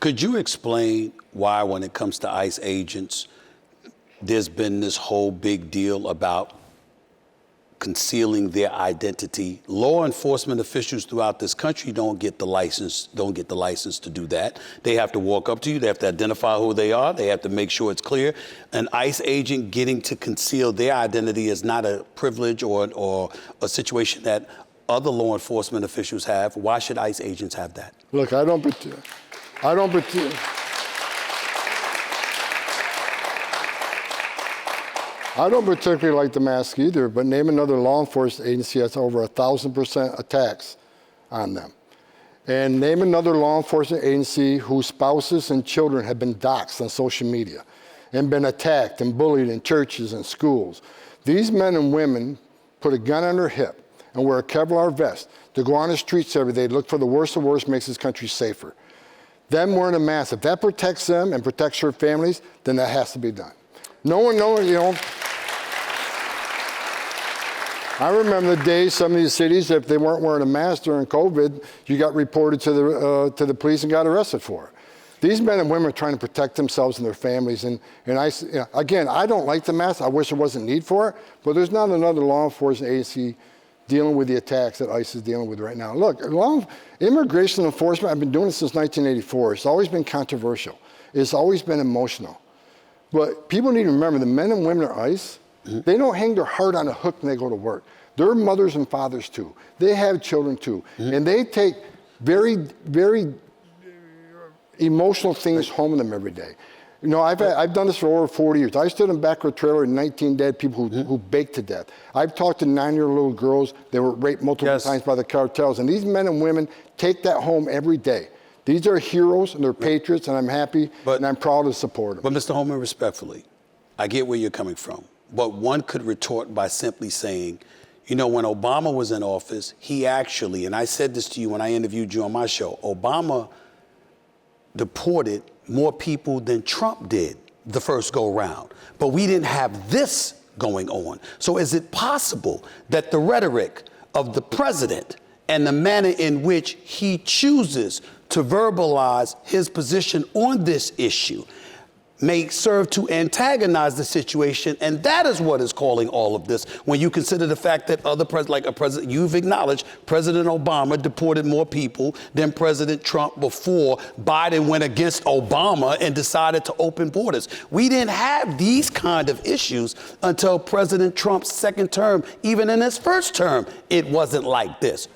Could you explain why, when it comes to ICE agents, there's been this whole big deal about concealing their identity? Law enforcement officials throughout this country don't get the license to do that. They have to walk up to you, they have to identify who they are, they have to make sure it's clear. An ICE agent getting to conceal their identity is not a privilege or a situation that other law enforcement officials have. Why should ICE agents have that? Look, I don't pretend. I don't particularly like the mask either, but name another law enforcement agency that's over 1,000% attacks on them. And name another law enforcement agency whose spouses and children have been doxxed on social media and been attacked and bullied in churches and schools. These men and women put a gun on their hip and wear a Kevlar vest to go on the streets every day to look for the worst of the worst, makes this country safer. Them wearing a mask, if that protects them and protects their families, then that has to be done. No one, you know. I remember the days some of these cities, if they weren't wearing a mask during COVID, you got reported to the police and got arrested for it. These men and women are trying to protect themselves and their families. And again, I don't like the mask. I wish there wasn't need for it. But there's not another law enforcement agency dealing with the attacks that ICE is dealing with right now. Look, immigration enforcement, I've been doing it since 1984. It's always been controversial. It's always been emotional. But people need to remember, the men and women at ICE, they don't hang their heart on a hook when they go to work. They're mothers and fathers too. They have children too. And they take very, very emotional things home with them every day. You know, I've done this for over 40 years. I stood in the back of a trailer and 19 dead people who baked to death. I've talked to 9-year-old little girls that were raped multiple times by the cartels. And these men and women take that home every day. These are heroes and they're patriots, and I'm happy and I'm proud to support them. But Mr. Homan, respectfully, I get where you're coming from. But one could retort by simply saying, you know, when Obama was in office, he actually, and I said this to you when I interviewed you on my show, Obama deported more people than Trump did the first go round. But we didn't have this going on. So is it possible that the rhetoric of the president and the manner in which he chooses to verbalize his position on this issue may serve to antagonize the situation, and that is what is calling all of this, when you consider the fact that other president, you've acknowledged President Obama deported more people than President Trump before Biden went against Obama and decided to open borders. We didn't have these kind of issues until President Trump's second term. Even in his first term, it wasn't like this.